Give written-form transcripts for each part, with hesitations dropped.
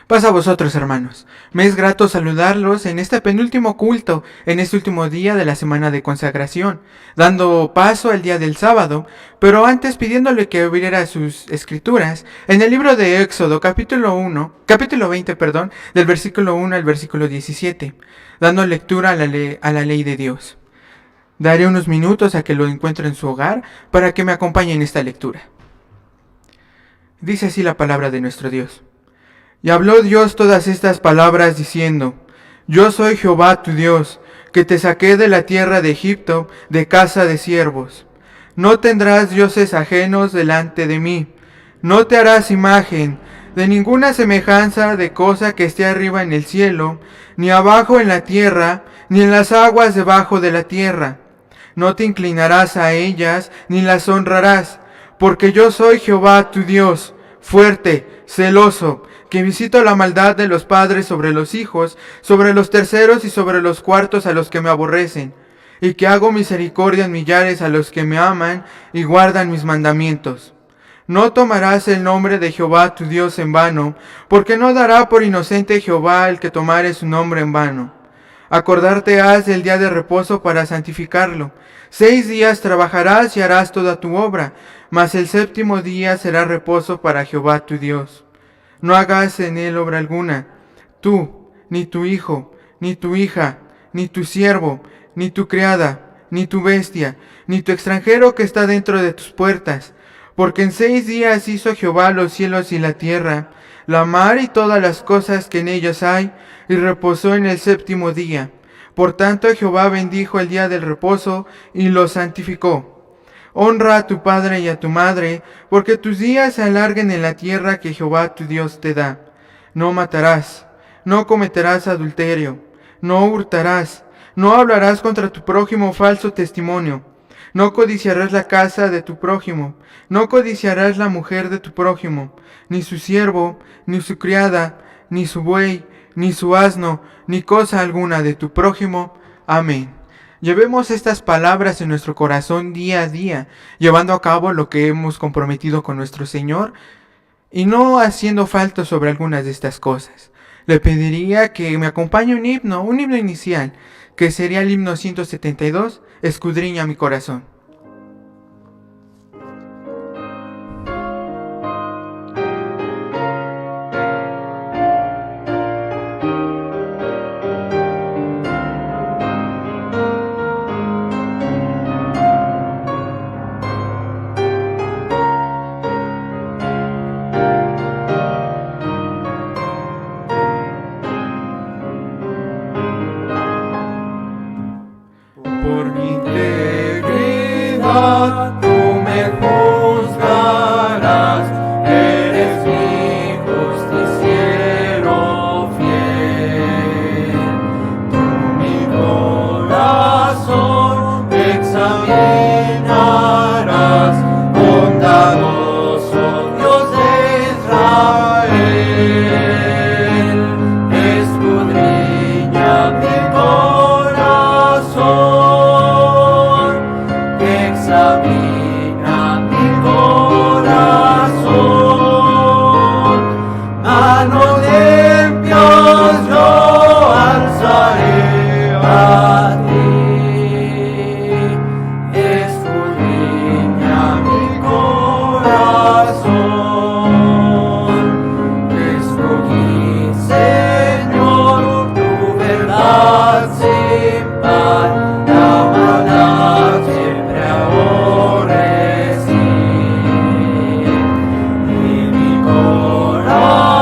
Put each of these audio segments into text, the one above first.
Paz a vosotros, hermanos. Me es grato saludarlos en este penúltimo culto, en este último día de la semana de consagración, dando paso al día del sábado, pero antes pidiéndole que abriera sus escrituras en el libro de Éxodo, capítulo 20, del versículo 1 al versículo 17, dando lectura a la ley de Dios. Daré unos minutos a que lo encuentre en su hogar para que me acompañe en esta lectura. Dice así la palabra de nuestro Dios. Y habló Dios todas estas palabras diciendo: Yo soy Jehová tu Dios, que te saqué de la tierra de Egipto, de casa de siervos. No tendrás dioses ajenos delante de mí. No te harás imagen de ninguna semejanza de cosa que esté arriba en el cielo, ni abajo en la tierra, ni en las aguas debajo de la tierra. No te inclinarás a ellas, ni las honrarás, porque yo soy Jehová tu Dios, fuerte, celoso, que visito la maldad de los padres sobre los hijos, sobre los terceros y sobre los cuartos a los que me aborrecen, y que hago misericordia en millares a los que me aman y guardan mis mandamientos. No tomarás el nombre de Jehová tu Dios en vano, porque no dará por inocente Jehová el que tomare su nombre en vano. Acordarte has del día de reposo para santificarlo. 6 días trabajarás y harás toda tu obra, mas el séptimo día será reposo para Jehová tu Dios. No hagas en él obra alguna, tú, ni tu hijo, ni tu hija, ni tu siervo, ni tu criada, ni tu bestia, ni tu extranjero que está dentro de tus puertas. Porque en 6 días hizo Jehová los cielos y la tierra, la mar y todas las cosas que en ellos hay, y reposó en el séptimo día. Por tanto Jehová bendijo el día del reposo y lo santificó. Honra a tu padre y a tu madre, porque tus días se alarguen en la tierra que Jehová tu Dios te da. No matarás, no cometerás adulterio, no hurtarás, no hablarás contra tu prójimo falso testimonio, no codiciarás la casa de tu prójimo, no codiciarás la mujer de tu prójimo, ni su siervo, ni su criada, ni su buey, ni su asno, ni cosa alguna de tu prójimo. Amén. Llevemos estas palabras en nuestro corazón día a día, llevando a cabo lo que hemos comprometido con nuestro Señor y no haciendo falta sobre algunas de estas cosas. Le pediría que me acompañe un himno inicial, que sería el himno 172, Escudriña mi corazón. Por mi integridad tú me juzgarás, eres mi justiciero fiel. Tú mi corazón examinarás, bondadoso Dios de Israel. Escudriña mi corazón, examina mi corazón. Manos limpias yo alzaré a ti. Escudriña mi corazón. Escogí, Señor, tu verdad sin par, la maldad siempre aborrecí. Y mi corazón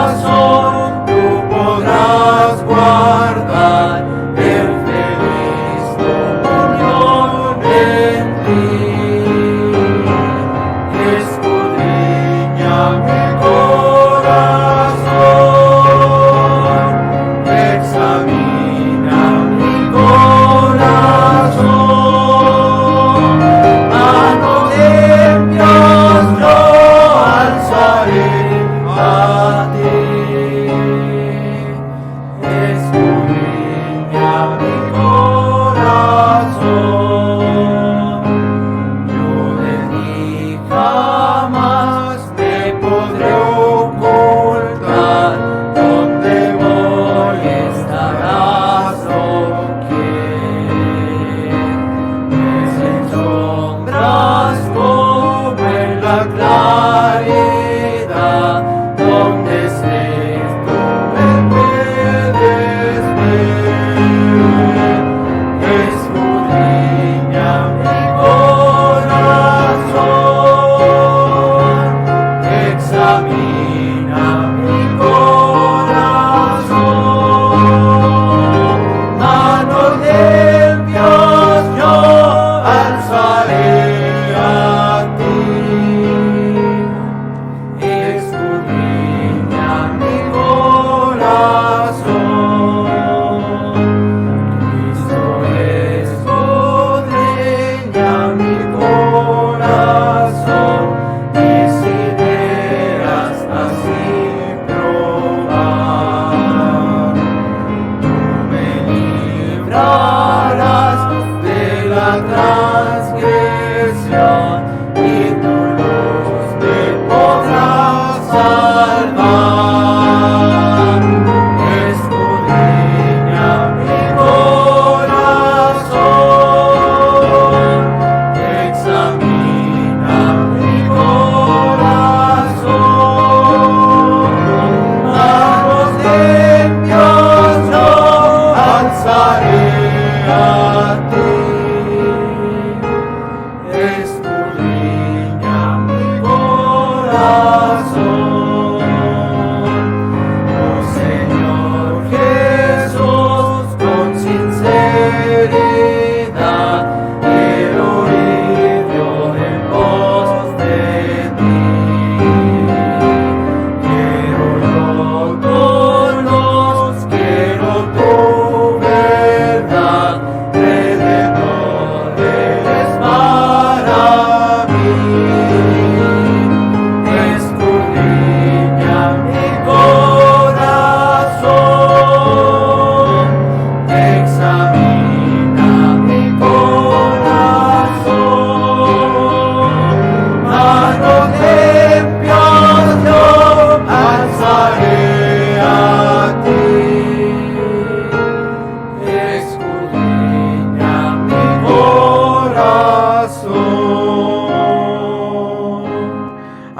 tú podrás guardar, el feliz comunión en ti. Escudriña mi corazón, examina mi corazón. Manos limpias yo alzaré a ti. Escudriña mi corazón. Yo de ti jamás me podré ocultar, donde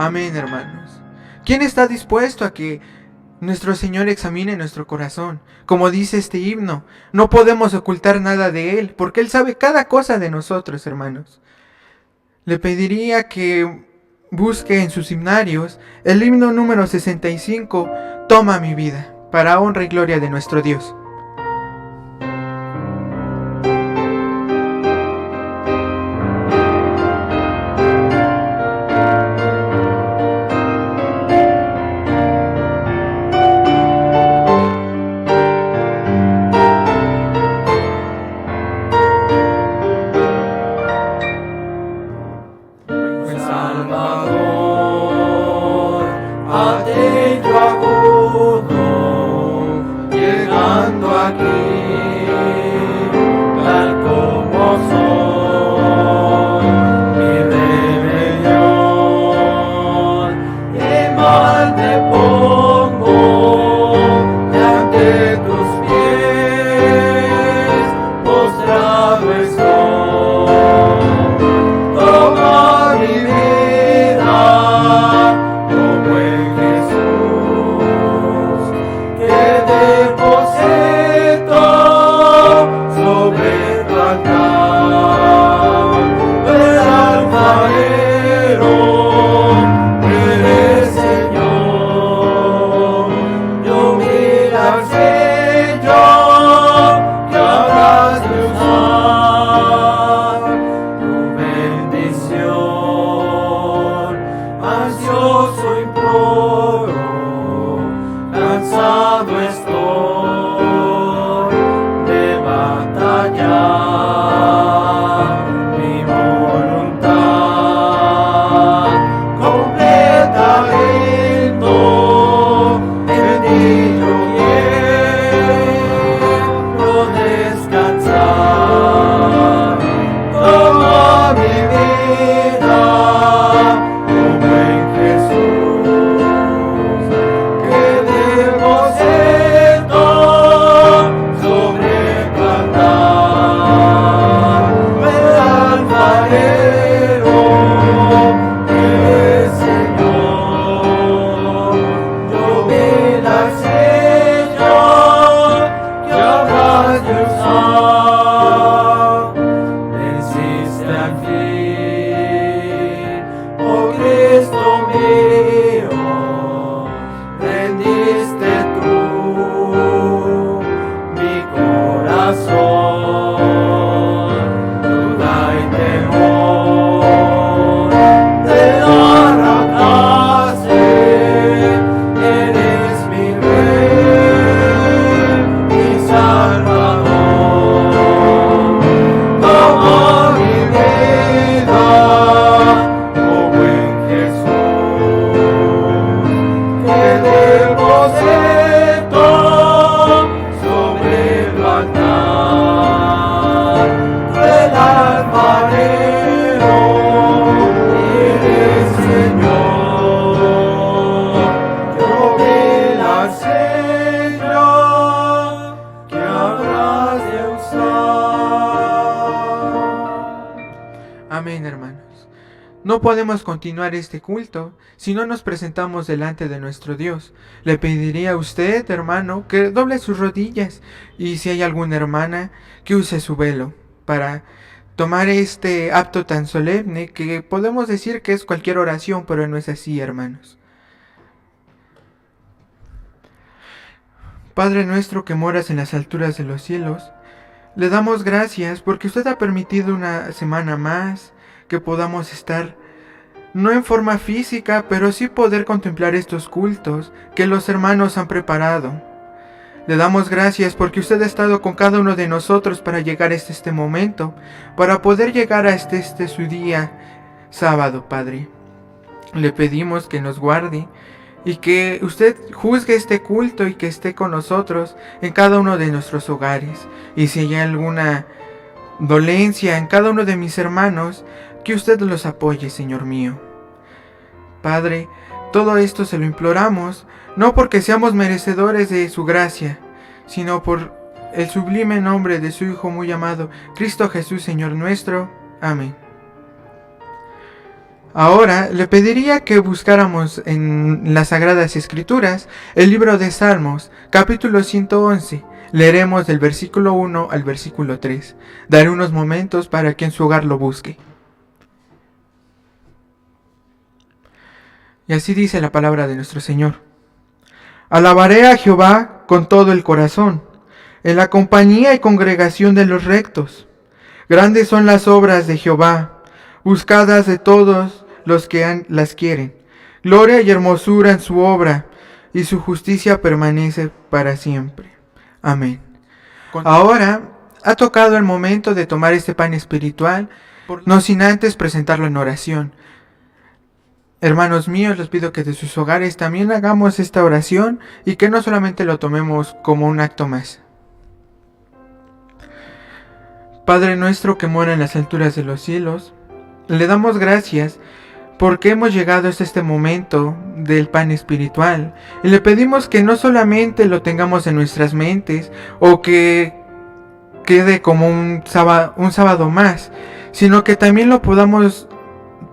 Amén, hermanos. ¿Quién está dispuesto a que nuestro Señor examine nuestro corazón? Como dice este himno, no podemos ocultar nada de Él, porque Él sabe cada cosa de nosotros, hermanos. Le pediría que busque en sus himnarios el himno número 65, Toma mi vida, para honra y gloria de nuestro Dios. Salvador, a ti yo acudo, llegando No podemos continuar este culto si no nos presentamos delante de nuestro Dios. Le pediría a usted, hermano, que doble sus rodillas y si hay alguna hermana, que use su velo para tomar este acto tan solemne que podemos decir que es cualquier oración, pero no es así, hermanos. Padre nuestro que moras en las alturas de los cielos, le damos gracias porque usted ha permitido una semana más que podamos estar, no en forma física, pero sí poder contemplar estos cultos que los hermanos han preparado. Le damos gracias porque usted ha estado con cada uno de nosotros para llegar a este momento, para poder llegar a este su día sábado, Padre. Le pedimos que nos guarde y que usted juzgue este culto y que esté con nosotros en cada uno de nuestros hogares. Y si hay alguna dolencia en cada uno de mis hermanos, que usted los apoye, Señor mío. Padre, todo esto se lo imploramos, no porque seamos merecedores de su gracia, sino por el sublime nombre de su Hijo muy amado, Cristo Jesús, Señor nuestro. Amén. Ahora le pediría que buscáramos en las Sagradas Escrituras el libro de Salmos, capítulo 111. Leeremos del versículo 1 al versículo 3. Daré unos momentos para que en su hogar lo busque. Y así dice la palabra de nuestro Señor. Alabaré a Jehová con todo el corazón, en la compañía y congregación de los rectos. Grandes son las obras de Jehová, buscadas de todos los que las quieren. Gloria y hermosura en su obra, y su justicia permanece para siempre. Amén. Ahora ha tocado el momento de tomar este pan espiritual, no sin antes presentarlo en oración. Hermanos míos, les pido que de sus hogares también hagamos esta oración y que no solamente lo tomemos como un acto más. Padre nuestro que mora en las alturas de los cielos, le damos gracias porque hemos llegado hasta este momento del pan espiritual y le pedimos que no solamente lo tengamos en nuestras mentes o que quede como un sábado más, sino que también lo podamos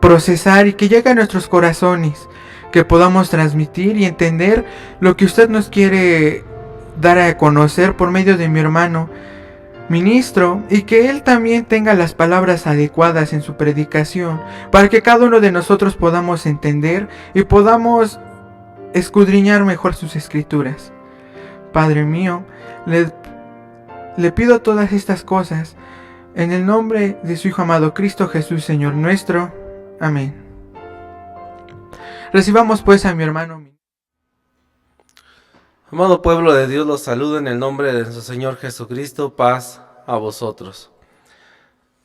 procesar y que llegue a nuestros corazones, que podamos transmitir y entender lo que usted nos quiere dar a conocer por medio de mi hermano ministro, y que él también tenga las palabras adecuadas en su predicación, para que cada uno de nosotros podamos entender y podamos escudriñar mejor sus escrituras. Padre mío, le pido todas estas cosas en el nombre de su Hijo amado Cristo Jesús, Señor nuestro. Amén. Recibamos pues a mi hermano. Amado pueblo de Dios, los saludo en el nombre de nuestro Señor Jesucristo. Paz a vosotros.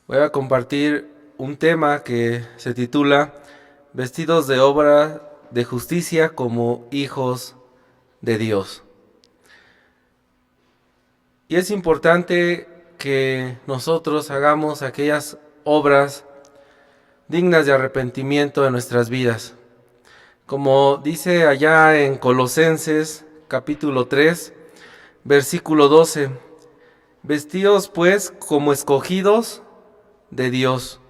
Voy a compartir un tema que se titula Vestidos de obra de justicia como hijos de Dios. Y es importante que nosotros hagamos aquellas obras dignas de arrepentimiento en nuestras vidas. Como dice allá en Colosenses capítulo 3, versículo 12, vestíos pues como escogidos de Dios,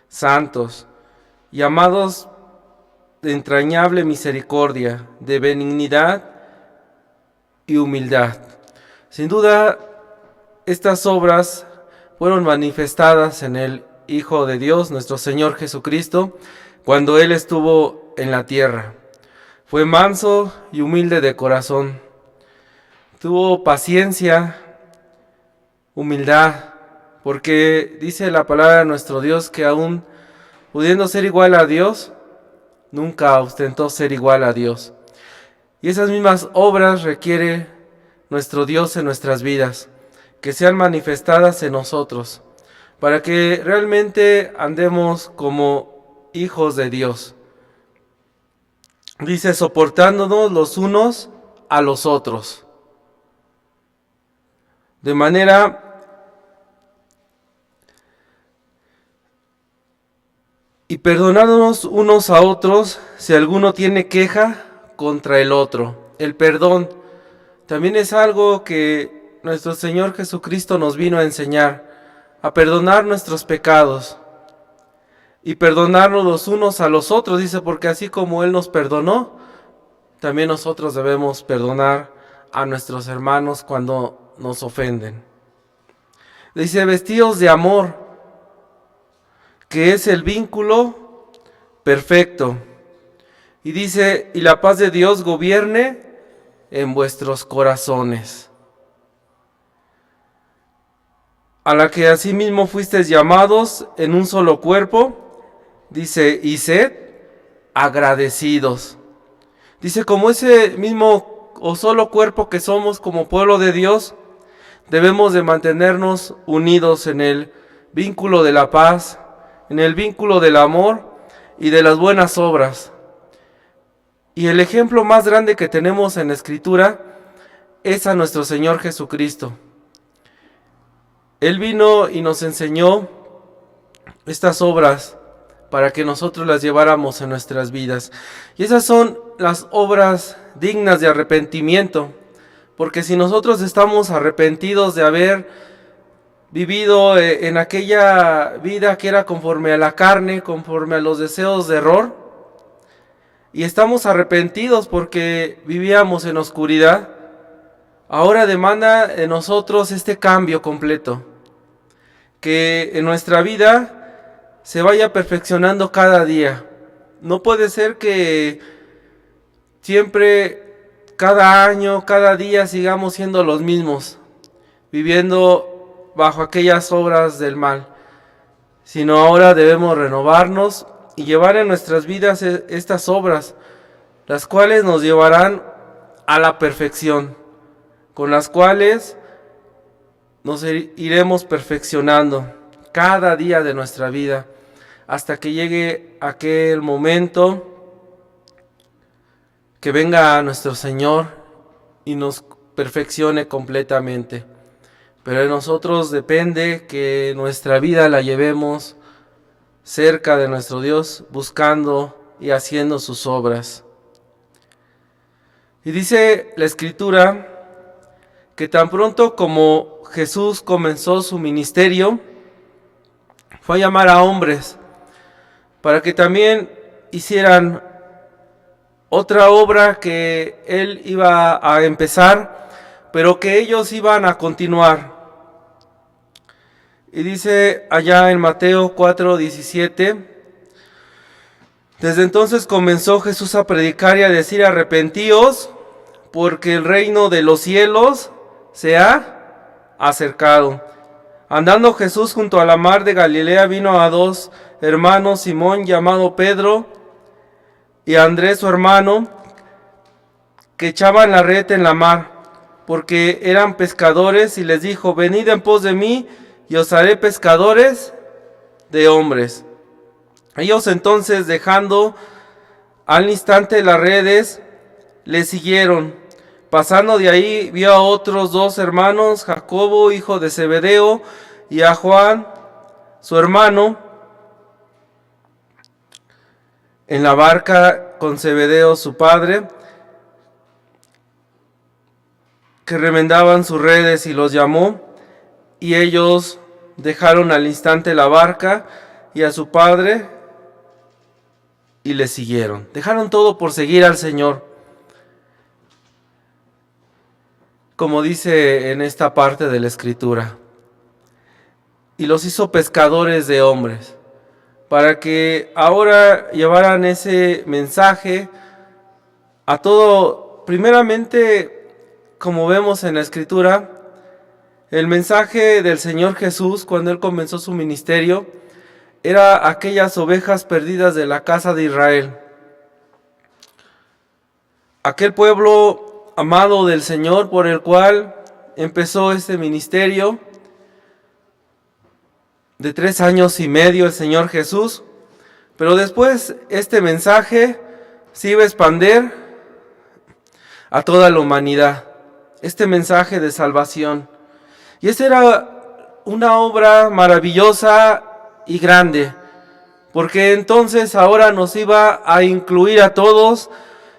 santos y amados de entrañable misericordia, de benignidad y humildad. Sin duda, estas obras fueron manifestadas en el Hijo de Dios, nuestro Señor Jesucristo, cuando Él estuvo en la tierra. Fue manso y humilde de corazón. Tuvo paciencia, humildad, porque dice la palabra de nuestro Dios que aún pudiendo ser igual a Dios, nunca ostentó ser igual a Dios. Y esas mismas obras requiere nuestro Dios en nuestras vidas, que sean manifestadas en nosotros, para que realmente andemos como hijos de Dios. Dice, soportándonos los unos a los otros. De manera y perdonándonos unos a otros si alguno tiene queja contra el otro. El perdón también es algo que nuestro Señor Jesucristo nos vino a enseñar, a perdonar nuestros pecados. y perdonarnos los unos a los otros, dice, porque así como Él nos perdonó, también nosotros debemos perdonar a nuestros hermanos cuando nos ofenden. Dice, vestidos de amor, que es el vínculo perfecto. Y dice, y la paz de Dios gobierne en vuestros corazones, a la que asimismo fuisteis llamados en un solo cuerpo, dice, y sed agradecidos. Dice, como ese mismo o solo cuerpo que somos como pueblo de Dios, debemos de mantenernos unidos en el vínculo de la paz, en el vínculo del amor y de las buenas obras. Y el ejemplo más grande que tenemos en la Escritura es a nuestro Señor Jesucristo. Él vino y nos enseñó estas obras para que nosotros las lleváramos en nuestras vidas. Y esas son las obras dignas de arrepentimiento, porque si nosotros estamos arrepentidos de haber vivido en aquella vida que era conforme a la carne, conforme a los deseos de error, y estamos arrepentidos porque vivíamos en oscuridad, ahora demanda de nosotros este cambio completo, que en nuestra vida se vaya perfeccionando cada día. No puede ser que siempre, cada año, cada día sigamos siendo los mismos, viviendo bajo aquellas obras del mal, sino ahora debemos renovarnos y llevar en nuestras vidas estas obras, las cuales nos llevarán a la perfección, con las cuales nos iremos perfeccionando cada día de nuestra vida, hasta que llegue aquel momento que venga nuestro Señor y nos perfeccione completamente. Pero de nosotros depende que nuestra vida la llevemos cerca de nuestro Dios, buscando y haciendo sus obras. Y dice la Escritura que tan pronto como Jesús comenzó su ministerio, fue a llamar a hombres para que también hicieran otra obra que Él iba a empezar, pero que ellos iban a continuar. Y dice allá en Mateo 4:17, desde entonces comenzó Jesús a predicar y a decir, arrepentíos, porque el reino de los cielos se ha acercado. Andando Jesús junto a la mar de Galilea, vino a dos hermanos, Simón llamado Pedro y Andrés su hermano, que echaban la red en la mar, porque eran pescadores, y les dijo, venid en pos de mí, y os haré pescadores de hombres. Ellos entonces, dejando al instante las redes, le siguieron. Pasando de ahí, vio a otros dos hermanos, Jacobo, hijo de Zebedeo, y a Juan, su hermano, en la barca con Zebedeo, su padre, que remendaban sus redes, y los llamó, y ellos dejaron al instante la barca y a su padre, y le siguieron. Dejaron todo por seguir al Señor. Como dice en esta parte de la Escritura, y los hizo pescadores de hombres, para que ahora llevaran ese mensaje a todo. Primeramente, como vemos en la Escritura, el mensaje del Señor Jesús cuando Él comenzó su ministerio era aquellas ovejas perdidas de la casa de Israel. Aquel pueblo amado del Señor por el cual empezó este ministerio de 3 años y medio el Señor Jesús. Pero después este mensaje se iba a expandir a toda la humanidad. Este mensaje de salvación. Y esta era una obra maravillosa y grande, porque entonces ahora nos iba a incluir a todos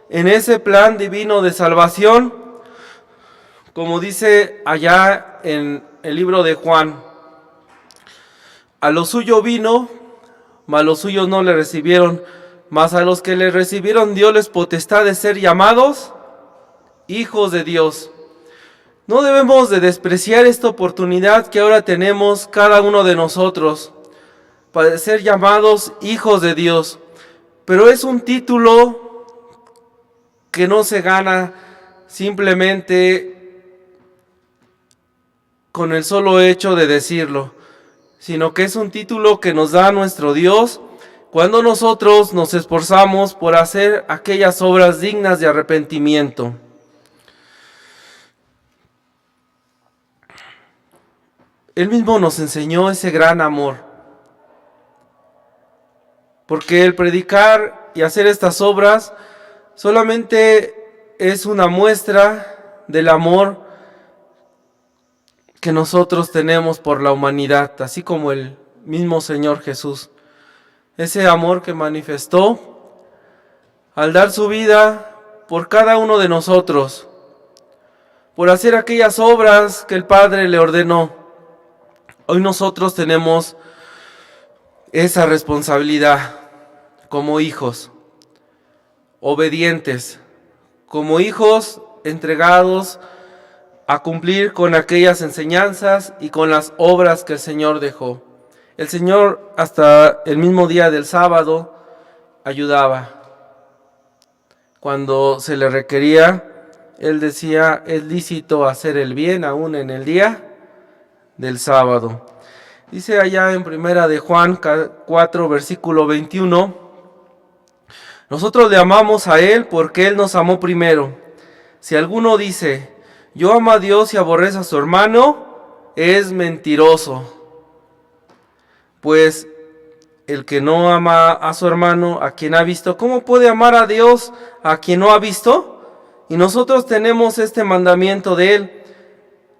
en ese plan divino de salvación, como dice allá en el libro de Juan. A lo suyo vino, mas los suyos no le recibieron. Mas a los que le recibieron dio les potestad de ser llamados hijos de Dios. No debemos de despreciar esta oportunidad que ahora tenemos cada uno de nosotros para ser llamados hijos de Dios. Pero es un título que no se gana simplemente con el solo hecho de decirlo, sino que es un título que nos da nuestro Dios cuando nosotros nos esforzamos por hacer aquellas obras dignas de arrepentimiento. Él mismo nos enseñó ese gran amor, porque el predicar y hacer estas obras solamente es una muestra del amor que nosotros tenemos por la humanidad, así como el mismo Señor Jesús. Ese amor que manifestó al dar su vida por cada uno de nosotros, por hacer aquellas obras que el Padre le ordenó. Hoy nosotros tenemos esa responsabilidad como hijos obedientes, como hijos entregados a cumplir con aquellas enseñanzas y con las obras que el Señor dejó. El Señor hasta el mismo día del sábado ayudaba. Cuando se le requería, Él decía, es lícito hacer el bien aún en el día del sábado. Dice allá en primera de Juan 4, versículo 21, nosotros le amamos a Él porque Él nos amó primero. Si alguno dice, yo amo a Dios y aborrece a su hermano, es mentiroso. Pues el que no ama a su hermano, a quien ha visto, ¿cómo puede amar a Dios a quien no ha visto? Y nosotros tenemos este mandamiento de Él,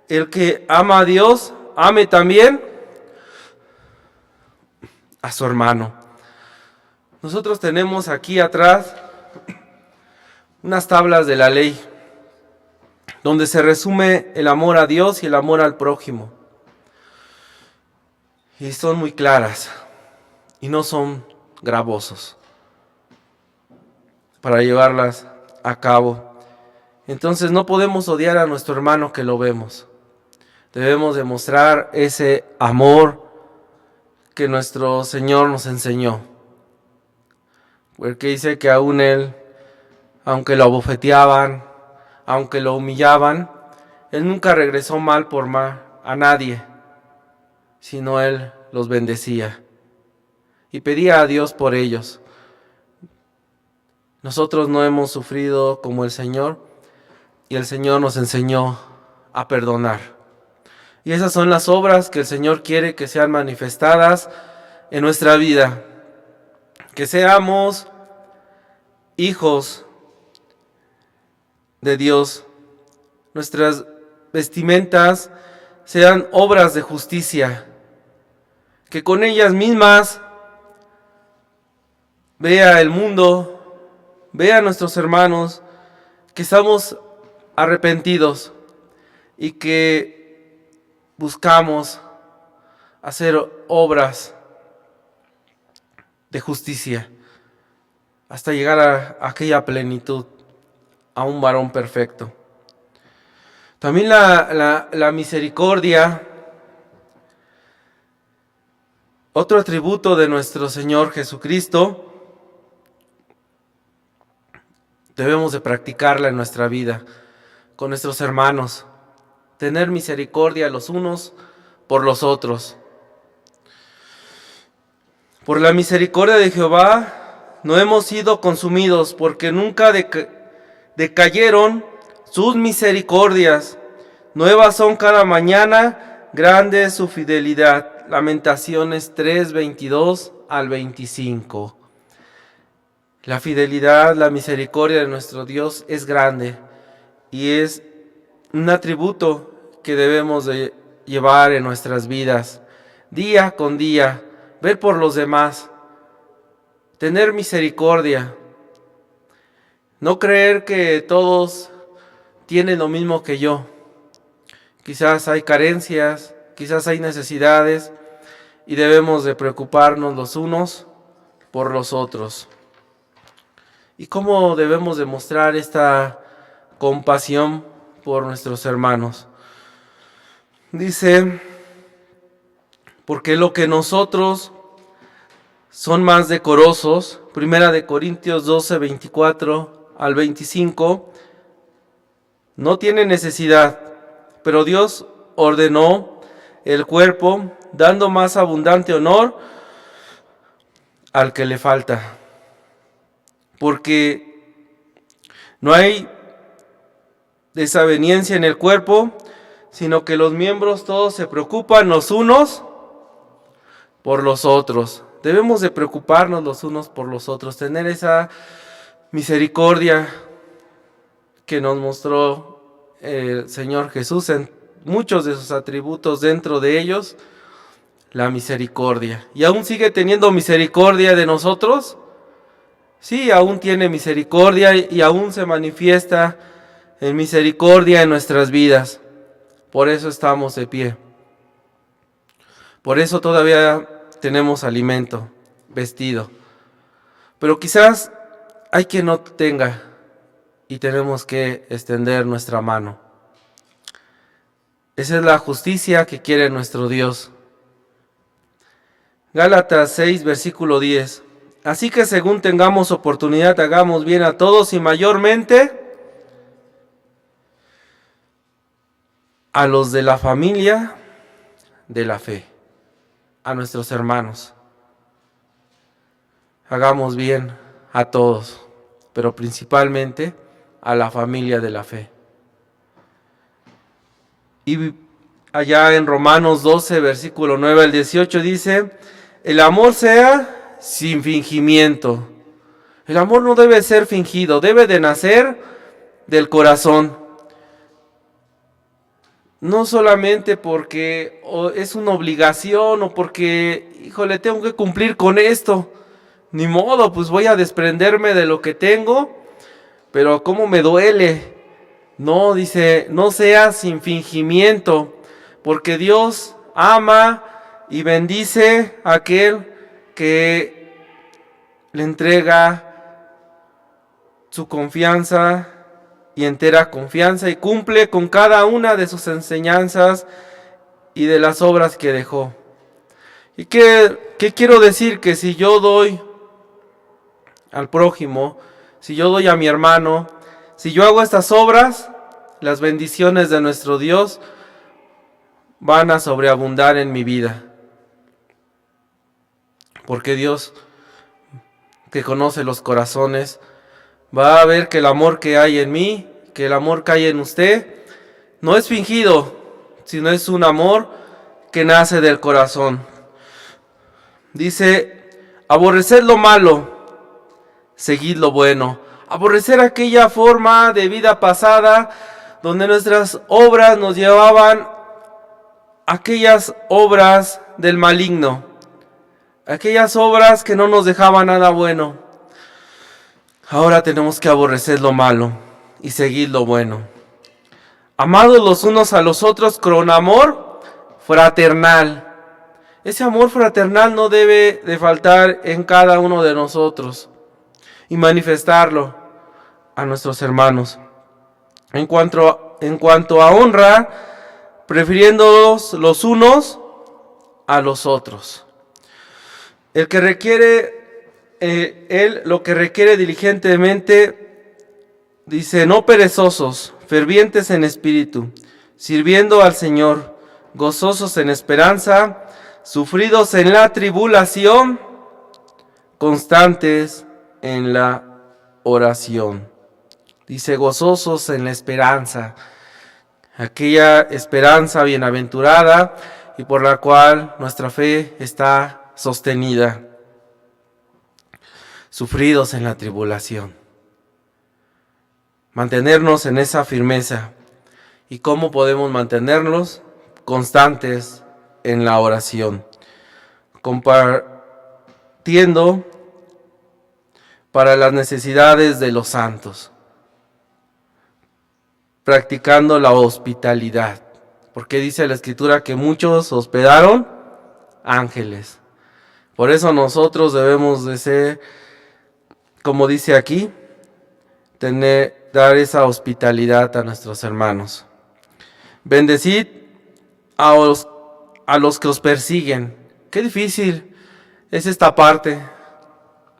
el que ama a Dios, ame también a su hermano. Nosotros tenemos aquí atrás unas tablas de la ley, donde se resume el amor a Dios y el amor al prójimo. Y son muy claras y no son gravosos para llevarlas a cabo. Entonces no podemos odiar a nuestro hermano que lo vemos. Debemos demostrar ese amor que nuestro Señor nos enseñó. Porque dice que aún Él, aunque lo abofeteaban, aunque lo humillaban, Él nunca regresó mal por mal a nadie, sino Él los bendecía y pedía a Dios por ellos. Nosotros no hemos sufrido como el Señor, y el Señor nos enseñó a perdonar. Y esas son las obras que el Señor quiere que sean manifestadas en nuestra vida. Que seamos hijos de Dios. Nuestras vestimentas sean obras de justicia. Que con ellas mismas vea el mundo, vea a nuestros hermanos, que estamos arrepentidos y que buscamos hacer obras de justicia hasta llegar a aquella plenitud, a un varón perfecto. También la misericordia, otro atributo de nuestro Señor Jesucristo, debemos de practicarla en nuestra vida, con nuestros hermanos. Tener misericordia los unos por los otros. Por la misericordia de Jehová no hemos sido consumidos, porque nunca decayeron sus misericordias. Nuevas son cada mañana, grande es su fidelidad. Lamentaciones 3, 22 al 25. La fidelidad, la misericordia de nuestro Dios es grande y es un atributo que debemos de llevar en nuestras vidas, día con día, ver por los demás, tener misericordia, no creer que todos tienen lo mismo que yo. Quizás hay carencias, quizás hay necesidades y debemos de preocuparnos los unos por los otros. ¿Y cómo debemos demostrar esta compasión por nuestros hermanos? Dice, porque lo que nosotros son más decorosos, Primera de Corintios 12, 24 al 25, no tiene necesidad, pero Dios ordenó el cuerpo, dando más abundante honor al que le falta. Porque no hay desaveniencia en el cuerpo, sino que los miembros todos se preocupan los unos por los otros. Debemos de preocuparnos los unos por los otros, tener esa misericordia que nos mostró el Señor Jesús en muchos de sus atributos, dentro de ellos la misericordia. ¿Y aún sigue teniendo misericordia de nosotros? Sí, aún tiene misericordia y aún se manifiesta en misericordia en nuestras vidas. Por eso estamos de pie. Por eso todavía tenemos alimento, vestido. Pero quizás hay quien no tenga y tenemos que extender nuestra mano. Esa es la justicia que quiere nuestro Dios. Gálatas 6, versículo 10. Así que según tengamos oportunidad, hagamos bien a todos y mayormente a los de la familia de la fe, a nuestros hermanos. Hagamos bien a todos, pero principalmente a la familia de la fe. Y allá en Romanos 12, versículo 9 al 18 dice, el amor sea sin fingimiento. El amor no debe ser fingido, debe de nacer del corazón. No solamente porque es una obligación o porque, híjole, tengo que cumplir con esto. Ni modo, pues voy a desprenderme de lo que tengo, pero cómo me duele. No, dice, no sea sin fingimiento, porque Dios ama y bendice a aquel que le entrega su confianza y entera confianza y cumple con cada una de sus enseñanzas y de las obras que dejó. ¿Y qué quiero decir? Que si yo doy al prójimo, si yo doy a mi hermano, si yo hago estas obras, las bendiciones de nuestro Dios van a sobreabundar en mi vida. Porque Dios, que conoce los corazones, va a ver que el amor que hay en mí, que el amor que hay en usted, no es fingido, sino es un amor que nace del corazón. Dice, aborreced lo malo, seguid lo bueno. Aborrecer aquella forma de vida pasada donde nuestras obras nos llevaban a aquellas obras del maligno, aquellas obras que no nos dejaban nada bueno. Ahora tenemos que aborrecer lo malo y seguir lo bueno. Amados los unos a los otros con amor fraternal. Ese amor fraternal no debe de faltar en cada uno de nosotros y manifestarlo a nuestros hermanos. En cuanto a honra, prefiriéndolos los unos a los otros. Él lo que requiere diligentemente, dice, no perezosos, fervientes en espíritu, sirviendo al Señor, gozosos en esperanza, sufridos en la tribulación, constantes en la oración. Dice, gozosos en la esperanza, aquella esperanza bienaventurada y por la cual nuestra fe está sostenida. Sufridos en la tribulación. Mantenernos en esa firmeza. ¿Y cómo podemos mantenernos? Constantes en la oración. Compartiendo para las necesidades de los santos. Practicando la hospitalidad. Porque dice la Escritura que muchos hospedaron ángeles. Por eso nosotros debemos de ser, como dice aquí, dar esa hospitalidad a nuestros hermanos. Bendecid a los que os persiguen. Qué difícil es esta parte,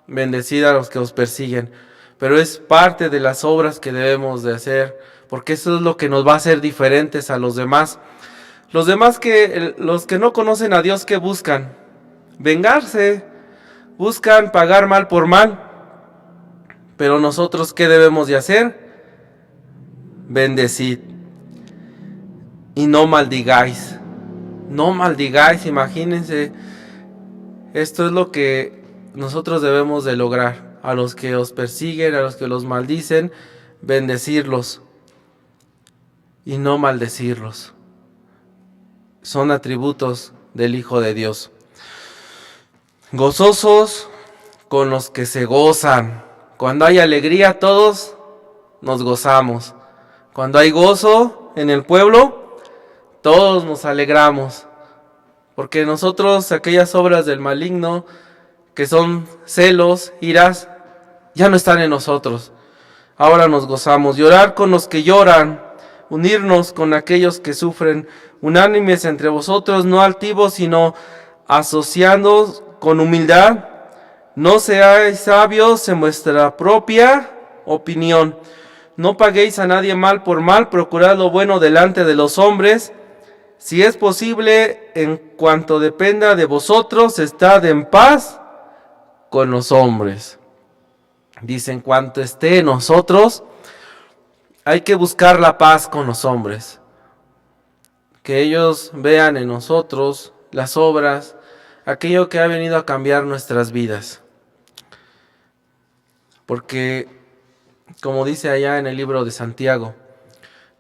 bendecid a los que os persiguen, pero es parte de las obras que debemos de hacer, porque eso es lo que nos va a hacer diferentes a los demás. Los que no conocen a Dios, ¿qué buscan? Vengarse, buscan pagar mal por mal. Pero nosotros, ¿qué debemos de hacer? Bendecid y no maldigáis. No maldigáis, imagínense. Esto es lo que nosotros debemos de lograr. A los que os persiguen, a los que los maldicen, bendecirlos y no maldecirlos. Son atributos del Hijo de Dios. Gozosos con los que se gozan. Cuando hay alegría, todos nos gozamos. Cuando hay gozo en el pueblo, todos nos alegramos. Porque nosotros, aquellas obras del maligno, que son celos, iras, ya no están en nosotros. Ahora nos gozamos. Llorar con los que lloran, unirnos con aquellos que sufren, unánimes entre vosotros, no altivos, sino asociándoos con humildad. No seáis sabios en vuestra propia opinión. No paguéis a nadie mal por mal, procurad lo bueno delante de los hombres. Si es posible, en cuanto dependa de vosotros, estad en paz con los hombres. Dice, en cuanto esté en nosotros, hay que buscar la paz con los hombres. Que ellos vean en nosotros las obras, aquello que ha venido a cambiar nuestras vidas. Porque, como dice allá en el libro de Santiago,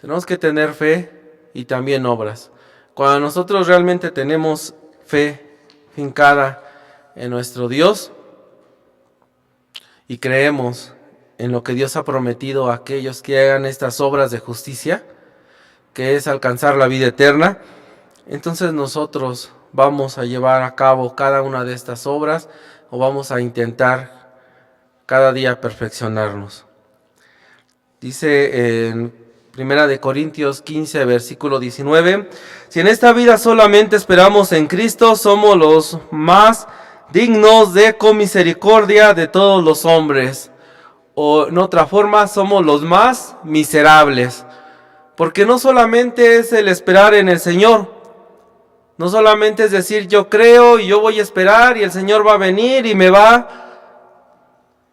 tenemos que tener fe y también obras. Cuando nosotros realmente tenemos fe fincada en nuestro Dios y creemos en lo que Dios ha prometido a aquellos que hagan estas obras de justicia, que es alcanzar la vida eterna, entonces nosotros vamos a llevar a cabo cada una de estas obras o vamos a intentar cada día perfeccionarnos. Dice en 1 Corintios 15, versículo 19, si en esta vida solamente esperamos en Cristo, somos los más dignos de misericordia de todos los hombres. O en otra forma, somos los más miserables. Porque no solamente es el esperar en el Señor, no solamente es decir yo creo y yo voy a esperar y el Señor va a venir y me va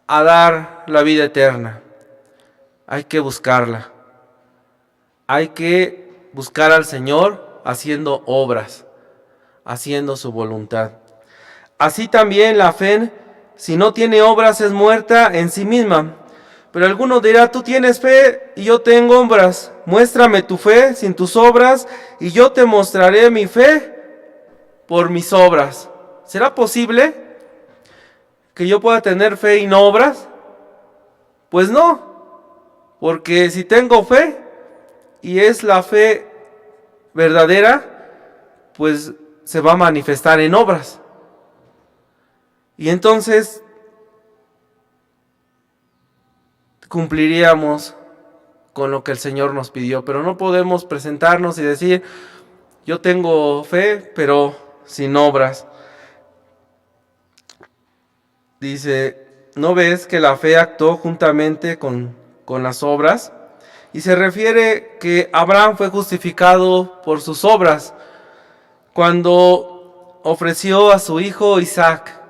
a dar la vida eterna. Hay que buscarla. Hay que buscar al Señor haciendo obras, haciendo su voluntad. Así también la fe, si no tiene obras, es muerta en sí misma. Pero alguno dirá, tú tienes fe y yo tengo obras. Muéstrame tu fe sin tus obras y yo te mostraré mi fe por mis obras. ¿Será posible que yo pueda tener fe y no obras? Pues no, porque si tengo fe y es la fe verdadera, pues se va a manifestar en obras. Y entonces cumpliríamos con lo que el Señor nos pidió, pero no podemos presentarnos y decir, yo tengo fe, pero sin obras. Dice, ¿no ves que la fe actuó juntamente con las obras? Y se refiere que Abraham fue justificado por sus obras cuando ofreció a su hijo Isaac.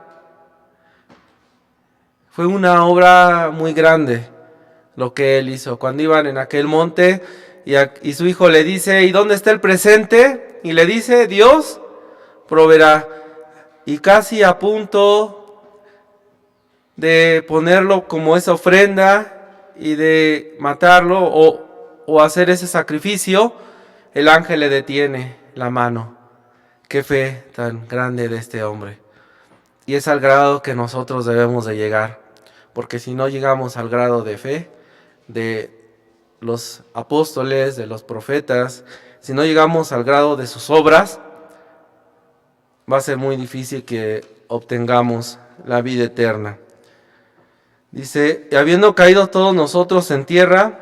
Fue una obra muy grande lo que él hizo. Cuando iban en aquel monte y su hijo le dice, ¿y dónde está el presente? Y le dice, Dios proveerá. Y casi a punto de ponerlo como esa ofrenda y de matarlo o hacer ese sacrificio, el ángel le detiene la mano. Qué fe tan grande de este hombre. Y es al grado que nosotros debemos de llegar. Porque si no llegamos al grado de fe de los apóstoles, de los profetas, si no llegamos al grado de sus obras, va a ser muy difícil que obtengamos la vida eterna. Dice, y habiendo caído todos nosotros en tierra,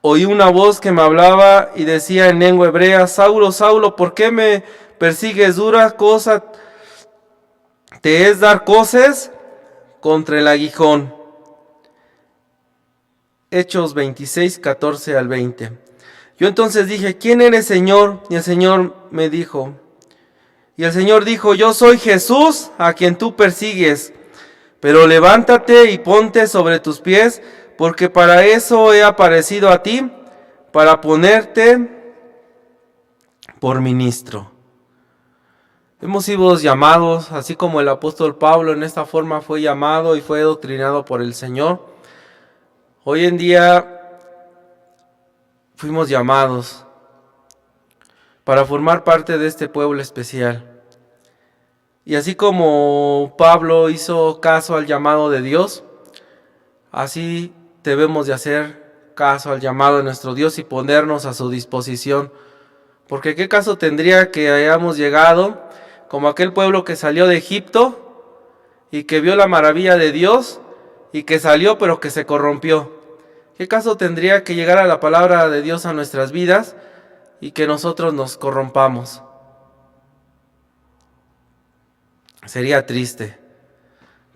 oí una voz que me hablaba y decía en lengua hebrea, Saulo, Saulo, ¿por qué me persigues? Dura cosa te es dar coces contra el aguijón. Hechos 26, 14 al 20. Yo entonces dije, ¿quién eres, Señor? Y el Señor me dijo, y el Señor dijo, yo soy Jesús a quien tú persigues, pero levántate y ponte sobre tus pies, porque para eso he aparecido a ti, para ponerte por ministro. Hemos sido llamados, así como el apóstol Pablo en esta forma fue llamado y fue doctrinado por el Señor. Hoy en día fuimos llamados para formar parte de este pueblo especial. Y así como Pablo hizo caso al llamado de Dios, así debemos de hacer caso al llamado de nuestro Dios y ponernos a su disposición. Porque qué caso tendría que hayamos llegado como aquel pueblo que salió de Egipto y que vio la maravilla de Dios y que salió pero que se corrompió. ¿Qué caso tendría que llegara la palabra de Dios a nuestras vidas y que nosotros nos corrompamos? Sería triste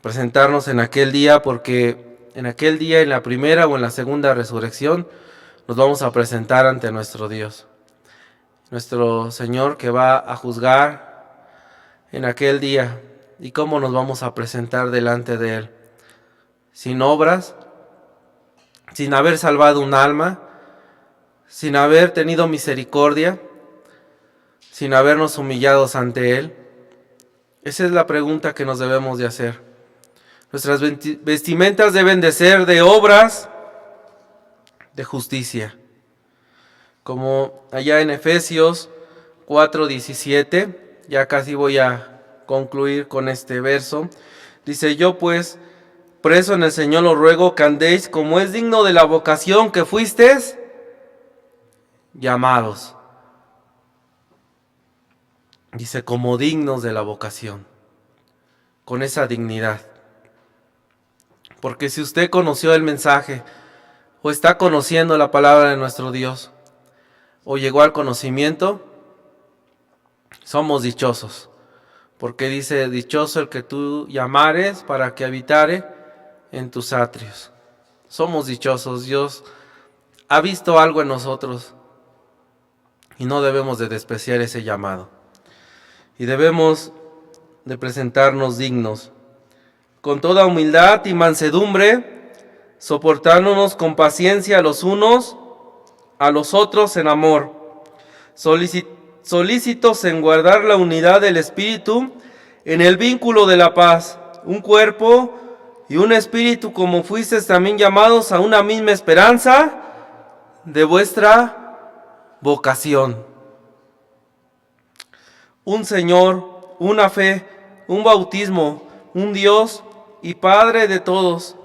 presentarnos en aquel día, porque en aquel día, en la primera o en la segunda resurrección, nos vamos a presentar ante nuestro Dios, nuestro Señor, que va a juzgar en aquel día. ¿Y cómo nos vamos a presentar delante de Él? Sin obras, sin haber salvado un alma, sin haber tenido misericordia, sin habernos humillados ante Él. Esa es la pregunta que nos debemos de hacer. Nuestras vestimentas deben de ser de obras de justicia. Como allá en Efesios 4:17, ya casi voy a concluir con este verso. Dice, yo pues, preso en el Señor, os ruego que andéis como es digno de la vocación que fuisteis llamados. Dice, como dignos de la vocación, con esa dignidad. Porque si usted conoció el mensaje, o está conociendo la palabra de nuestro Dios, o llegó al conocimiento, somos dichosos. Porque dice, dichoso el que tú llamares para que habitare en tus atrios. Somos dichosos. Dios ha visto algo en nosotros y no debemos de despreciar ese llamado. Y debemos de presentarnos dignos, con toda humildad y mansedumbre, soportándonos con paciencia los unos a los otros en amor, solícitos en guardar la unidad del Espíritu en el vínculo de la paz, un cuerpo y un espíritu, como fuisteis también llamados a una misma esperanza de vuestra vocación. Un Señor, una fe, un bautismo, un Dios y Padre de todos,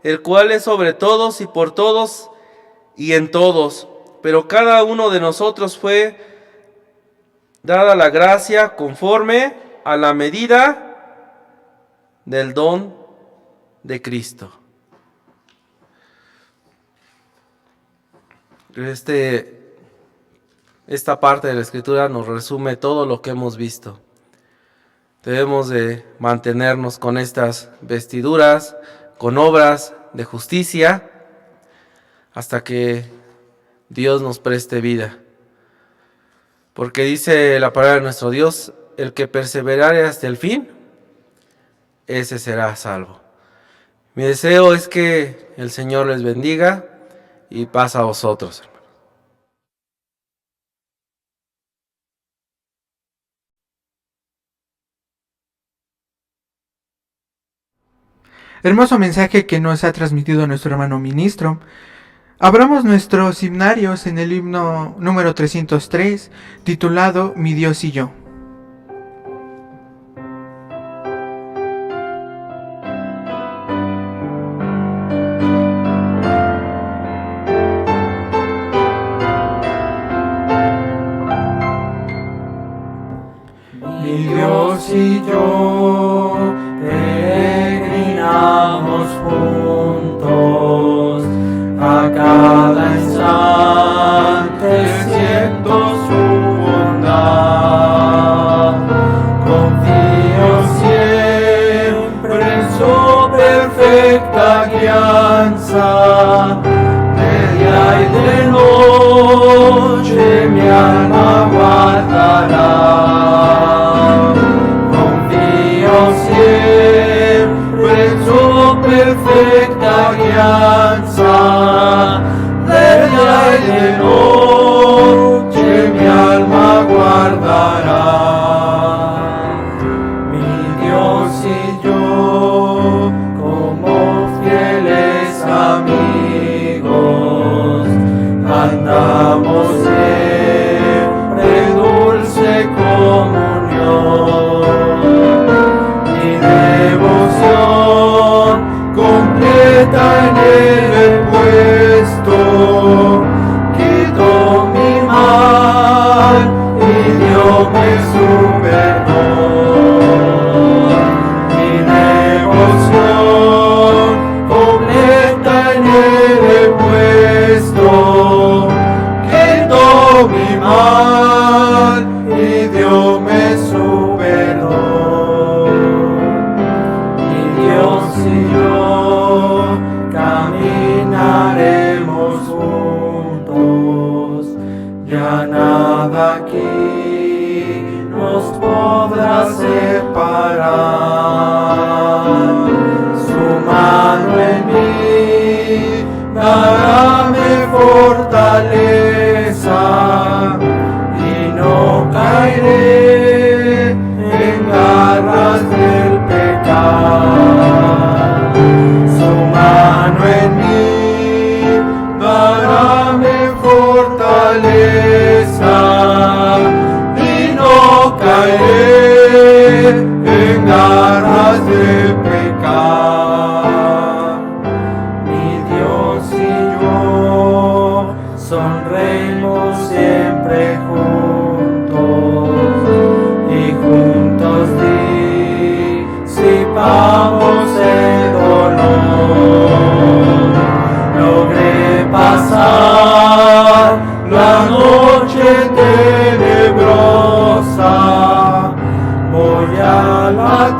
el cual es sobre todos y por todos y en todos. Pero cada uno de nosotros fue dada la gracia conforme a la medida del don de Cristo. Esta parte de la Escritura nos resume todo lo que hemos visto. Debemos de mantenernos con estas vestiduras, con obras de justicia, hasta que Dios nos preste vida. Porque dice la palabra de nuestro Dios, el que perseverare hasta el fin, ese será salvo. Mi deseo es que el Señor les bendiga y paz a vosotros, hermanos. Hermoso mensaje que nos ha transmitido nuestro hermano ministro. Abramos nuestros himnarios en el himno número 303, titulado Mi Dios y yo. Mi Dios y yo día y de noche mi alma guardará. Mi Dios y yo, como fieles amigos, andamos siempre en dulce comunión. Mi devoción completa en él he puesto, quitó mi mal y dióme su perdón. Mi devoción completa en él he puesto, quitó mi mal y dióme su perdón. Mi Dios y yo caminaremos juntos, ya nada aquí nos podrá separar. Su mano en mí daráme fortaleza y no caeré en garras del pecado. Su mano en mí daráme fortaleza y no caeré en garras del pecado. Mi Dios y yo sonreímos siempre juntos y juntos disipamos el dolor. Logré pasar la noche tenebrosa, voy a la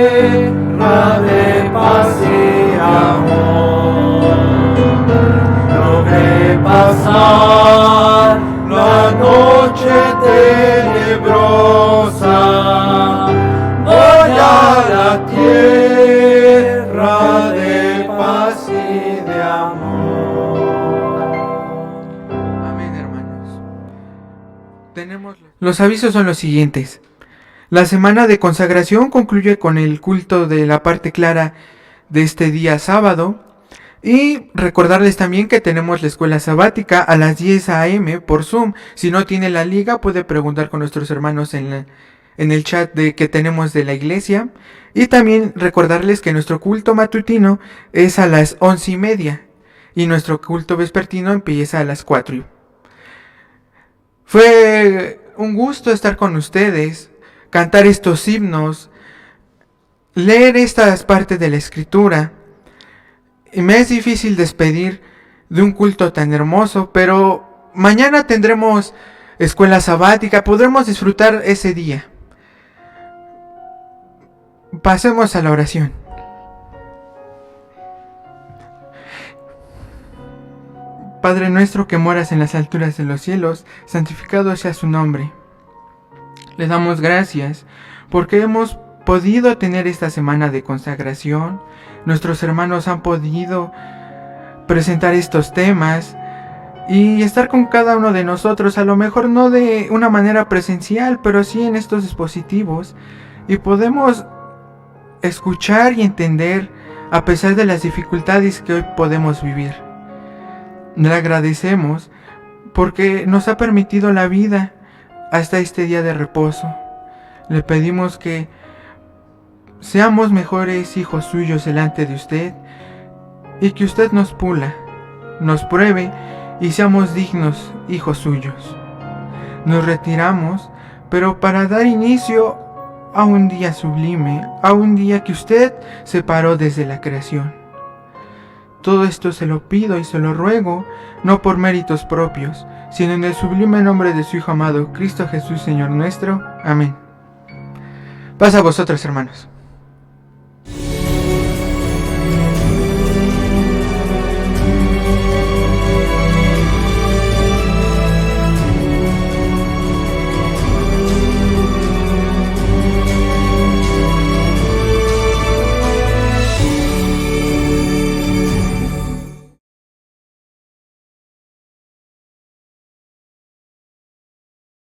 tierra de paz y amor. Logré pasar la noche tenebrosa, voy a la tierra de paz y de amor. Amén, hermanos. Los avisos son los siguientes. La semana de consagración concluye con el culto de la parte clara de este día sábado. Y recordarles también que tenemos la escuela sabática a las 10 a.m. por Zoom. Si no tiene la liga, puede preguntar con nuestros hermanos en el chat que tenemos de la iglesia. Y también recordarles que nuestro culto matutino es a las 11:30 y nuestro culto vespertino empieza a las 4. Fue un gusto estar con ustedes, cantar estos himnos, leer estas partes de la escritura. Y me es difícil despedir de un culto tan hermoso, pero mañana tendremos escuela sabática, podremos disfrutar ese día. Pasemos a la oración. Padre nuestro que moras en las alturas de los cielos, santificado sea su nombre. Le damos gracias porque hemos podido tener esta semana de consagración. Nuestros hermanos han podido presentar estos temas y estar con cada uno de nosotros, a lo mejor no de una manera presencial, pero sí en estos dispositivos, y podemos escuchar y entender a pesar de las dificultades que hoy podemos vivir. Le agradecemos porque nos ha permitido la vida hasta este día de reposo. Le pedimos que seamos mejores hijos suyos delante de usted y que usted nos pula, nos pruebe y seamos dignos hijos suyos. Nos retiramos, pero para dar inicio a un día sublime, a un día que usted separó desde la creación. Todo esto se lo pido y se lo ruego, no por méritos propios, sino en el sublime nombre de su Hijo amado, Cristo Jesús, Señor nuestro. Amén. Paz a vosotros, hermanos.